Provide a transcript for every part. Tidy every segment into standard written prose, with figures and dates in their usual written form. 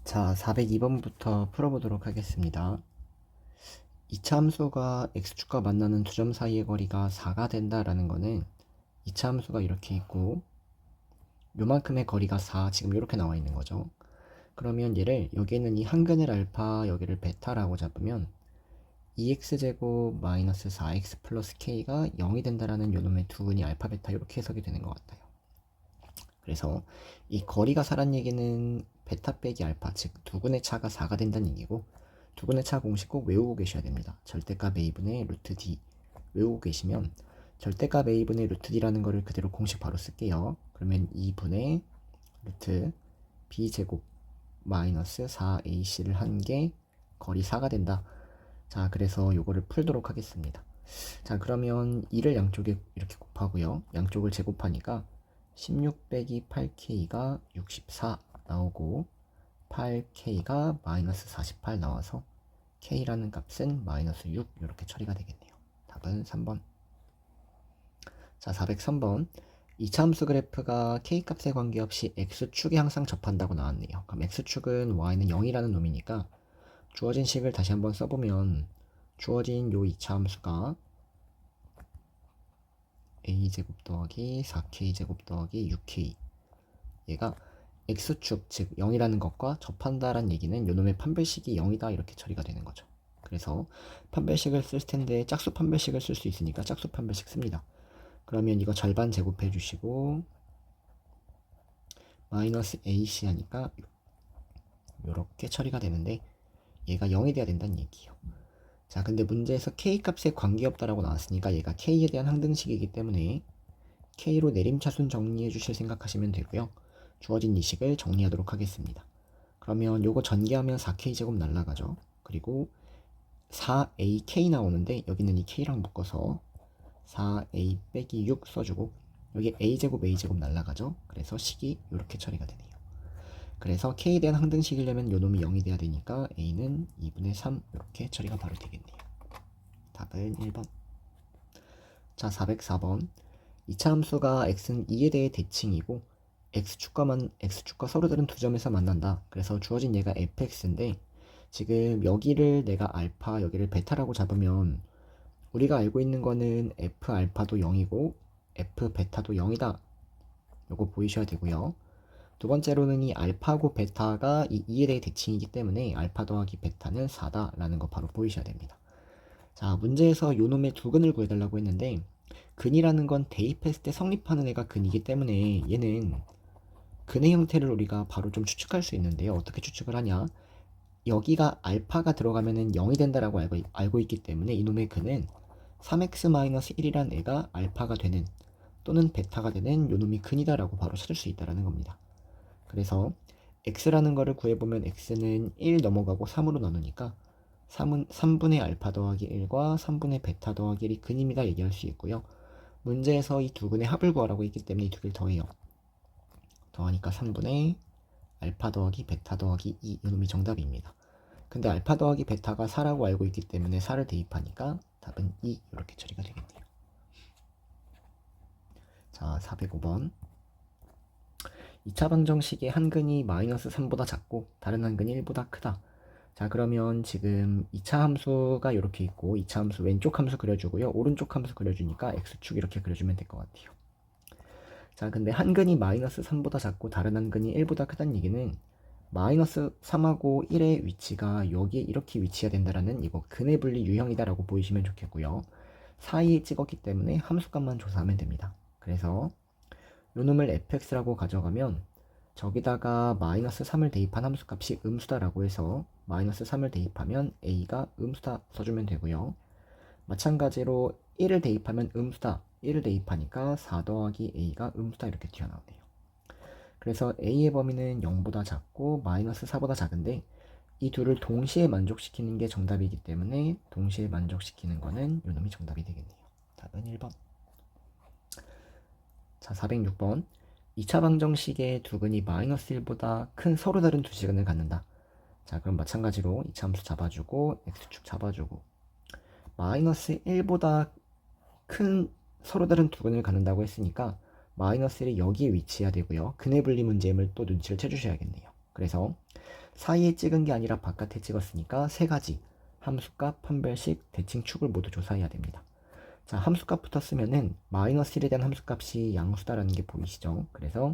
자, 402번부터 풀어보도록 하겠습니다. 이차 함수가 x축과 만나는 두 점 사이의 거리가 4가 된다라는 거는 이차 함수가 이렇게 있고 요만큼의 거리가 4, 지금 이렇게 나와 있는 거죠. 그러면 얘를 여기에는 이 한근을 알파, 여기를 베타라고 잡으면 2x제곱 마이너스 4x 플러스 k가 0이 된다라는 요놈의 두근이 알파, 베타 이렇게 해석이 되는 것 같아요. 그래서 이 거리가 4란 얘기는 베타 빼기 알파, 즉 두근의 차가 4가 된다는 얘기고, 두근의 차 공식 꼭 외우고 계셔야 됩니다. 절대값 a분의 루트 d 외우고 계시면 절대값 a분의 루트 d라는 거를 그대로 공식 바로 쓸게요. 그러면 2분의 루트 b제곱 마이너스 4ac를 한 게 거리 4가 된다. 자, 그래서 요거를 풀도록 하겠습니다. 자, 그러면 2를 양쪽에 이렇게 곱하고요. 양쪽을 제곱하니까 16 빼기 8k가 64 나오고 8k가 마이너스 48 나와서 k라는 값은 마이너스 6 이렇게 처리가 되겠네요. 답은 3번. 자, 403번. 이차 함수 그래프가 k값에 관계없이 x축에 항상 접한다고 나왔네요. 그럼 x축은 y는 0이라는 놈이니까 주어진 식을 다시 한번 써보면 주어진 요 이차 함수가 a제곱 더하기 4k제곱 더하기 6k, 얘가 x축, 즉 0이라는 것과 접한다란 얘기는 요놈의 판별식이 0이다 이렇게 처리가 되는 거죠. 그래서 판별식을 쓸 텐데 짝수 판별식을 쓸 수 있으니까 짝수 판별식 씁니다. 그러면 이거 절반 제곱해 주시고 마이너스 ac 하니까 이렇게 처리가 되는데 얘가 0이 돼야 된다는 얘기예요. 자, 근데 문제에서 k값에 관계없다라고 나왔으니까 얘가 k에 대한 항등식이기 때문에 k로 내림차순 정리해 주실 생각하시면 되고요. 주어진 이 식을 정리하도록 하겠습니다. 그러면 요거 전개하면 4k제곱 날라가죠. 그리고 4ak 나오는데 여기는 이 k랑 묶어서 4a 빼기 6 써주고 여기 a제곱 날라가죠. 그래서 식이 이렇게 처리가 되네요. 그래서 k에 대한 항등식이려면 요놈이 0이 돼야 되니까 a는 2분의 3 이렇게 처리가 바로 되겠네요. 답은 1번. 자, 404번. 이차 함수가 x는 2에 대해 대칭이고 x축과 서로 다른 두 점에서 만난다. 그래서 주어진 얘가 fx인데 지금 여기를 내가 알파, 여기를 베타라고 잡으면 우리가 알고 있는 거는 f 알파도 0이고 f 베타도 0이다. 요거 보이셔야 되고요. 두 번째로는 이 알파고 베타가 이 2에 대해 대칭이기 때문에 알파 더하기 베타는 4다 라는 거 바로 보이셔야 됩니다. 자, 문제에서 요놈의 두근을 구해달라고 했는데 근이라는 건 대입했을 때 성립하는 애가 근이기 때문에 얘는 근의 형태를 우리가 바로 좀 추측할 수 있는데요. 어떻게 추측을 하냐? 여기가 알파가 들어가면은 0이 된다라고 알고 있기 때문에 이놈의 근은 3x-1이란 애가 알파가 되는 또는 베타가 되는 요놈이 근이다라고 바로 찾을 수 있다라는 겁니다. 그래서 x라는 거를 구해보면 x는 1 넘어가고 3으로 나누니까 3분의 알파 더하기 1과 3분의 베타 더하기 1이 근입니다 얘기할 수 있고요. 문제에서 이 두 근의 합을 구하라고 했기 때문에 이 두 개를 더해요. 더하니까 3분의 알파 더하기 베타 더하기 2 이놈이 정답입니다. 근데 알파 더하기 베타가 4라고 알고 있기 때문에 4를 대입하니까 답은 2 이렇게 처리가 되겠네요. 자, 405번. 2차 방정식의 한 근이 마이너스 3보다 작고 다른 한 근이 1보다 크다. 자, 그러면 지금 2차 함수가 이렇게 있고 2차 함수 왼쪽 함수 그려주고요. 오른쪽 함수 그려주니까 x축 이렇게 그려주면 될 것 같아요. 자, 근데 한 근이 마이너스 3보다 작고 다른 한 근이 1보다 크다는 얘기는 마이너스 3하고 1의 위치가 여기에 이렇게 위치해야 된다라는 이거 근의 분리 유형이다라고 보이시면 좋겠고요. 사이에 찍었기 때문에 함수값만 조사하면 됩니다. 그래서 요놈을 fx라고 가져가면 저기다가 마이너스 3을 대입한 함수값이 음수다라고 해서 마이너스 3을 대입하면 a가 음수다 써주면 되고요. 마찬가지로 1을 대입하면 음수다, 1을 대입하니까 4 더하기 a가 음수다 이렇게 튀어나오네요. 그래서 a의 범위는 0보다 작고 마이너스 4보다 작은데 이 둘을 동시에 만족시키는 게 정답이기 때문에 동시에 만족시키는 거는 요놈이 정답이 되겠네요. 답은 1번. 자, 406번. 2차 방정식의 두 근이 마이너스 1보다 큰 서로 다른 두 시간을 갖는다. 자, 그럼 마찬가지로 2차 함수 잡아주고 x축 잡아주고 마이너스 1보다 큰 서로 다른 두 근을 갖는다고 했으니까 마이너스 1이 여기에 위치해야 되고요. 근의 분리 문제임을 또 눈치를 채주셔야겠네요. 그래서 사이에 찍은 게 아니라 바깥에 찍었으니까 세 가지 함수값, 판별식, 대칭축을 모두 조사해야 됩니다. 자, 함수값부터 쓰면은 마이너스 1에 대한 함수값이 양수다라는 게 보이시죠? 그래서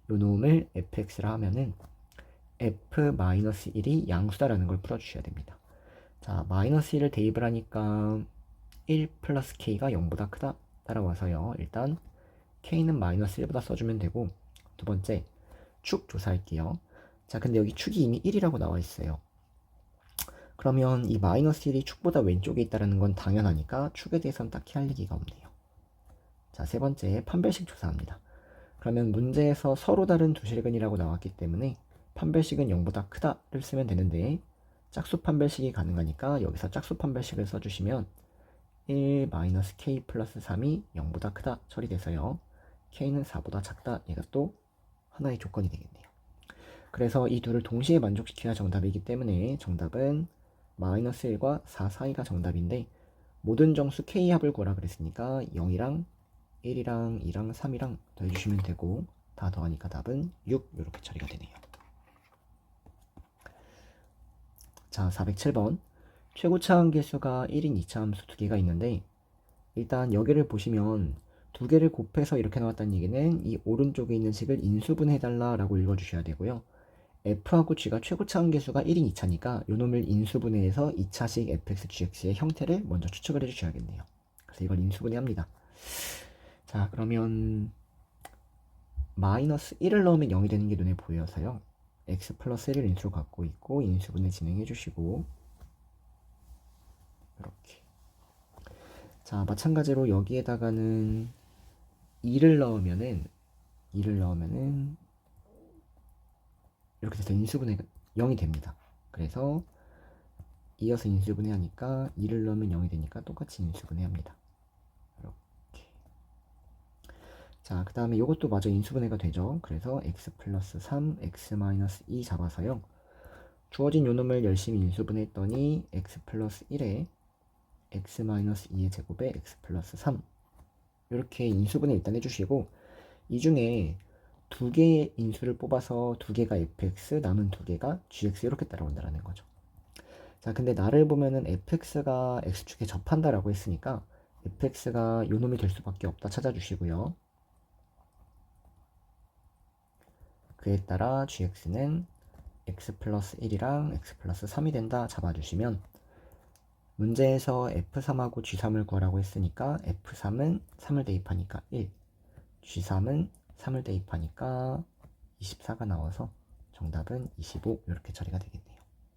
요 놈을 fx라 하면은 f-1이 양수다라는 걸 풀어주셔야 됩니다. 자, 마이너스 1을 대입을 하니까 1 플러스 k가 0보다 크다 따라와서요. 일단 k는 마이너스 1보다 써주면 되고, 두 번째 축 조사할게요. 자, 근데 여기 축이 이미 1이라고 나와 있어요. 그러면 이 마이너스 1이 축보다 왼쪽에 있다는 건 당연하니까 축에 대해서는 딱히 할 얘기가 없네요. 자, 세 번째 판별식 조사합니다. 그러면 문제에서 서로 다른 두 실근이라고 나왔기 때문에 판별식은 0보다 크다를 쓰면 되는데, 짝수 판별식이 가능하니까 여기서 짝수 판별식을 써주시면 1-k 플러스 3이 0보다 크다 처리돼서요. k는 4보다 작다. 얘가 또 하나의 조건이 되겠네요. 그래서 이 둘을 동시에 만족시켜야 정답이기 때문에 정답은 마이너스 1과 4 사이가 정답인데, 모든 정수 k 합을 구하라 그랬으니까 0이랑 1이랑 2랑 3이랑 더해주시면 되고, 다 더하니까 답은 6 이렇게 처리가 되네요. 자, 407번 최고차항 계수가 1인 2차 함수 두 개가 있는데, 일단 여기를 보시면 두 개를 곱해서 이렇게 나왔다는 얘기는 이 오른쪽에 있는 식을 인수분해해달라 라고 읽어주셔야 되고요. f하고 g가 최고차항 계수가 1인 2차니까 요 놈을 인수분해해서 2차식 fx, gx의 형태를 먼저 추측을 해주셔야겠네요. 그래서 이걸 인수분해합니다. 자, 그러면 마이너스 1을 넣으면 0이 되는 게 눈에 보여서요. x 플러스 1을 인수로 갖고 있고 인수분해 진행해 주시고, 이렇게. 자, 마찬가지로 여기에다가는 2를 넣으면은 이렇게 돼서 인수분해가 0이 됩니다. 그래서 이어서 인수분해하니까 2를 넣으면 0이 되니까 똑같이 인수분해합니다. 이렇게. 자, 그 다음에 이것도 마저 인수분해가 되죠. 그래서 x 플러스 3, x 마이너스 2 잡아서요. 주어진 요놈을 열심히 인수분해했더니 x 플러스 1에 x 마이너스 2의 제곱에 x 플러스 3, 이렇게 인수분해 일단 해주시고, 이 중에 두 개의 인수를 뽑아서 두 개가 fx, 남은 두 개가 gx 이렇게 따라온다는 거죠. 자, 근데 나를 보면은 fx가 x축에 접한다라고 했으니까 fx가 요놈이 될 수밖에 없다 찾아주시고요. 그에 따라 gx는 x 플러스 1이랑 x 플러스 3이 된다 잡아주시면, 문제에서 f3하고 g3을 구하라고 했으니까 f3은 3을 대입하니까 1, g3은 3을 대입하니까 24가 나와서 정답은 25 이렇게 처리가 되겠네요.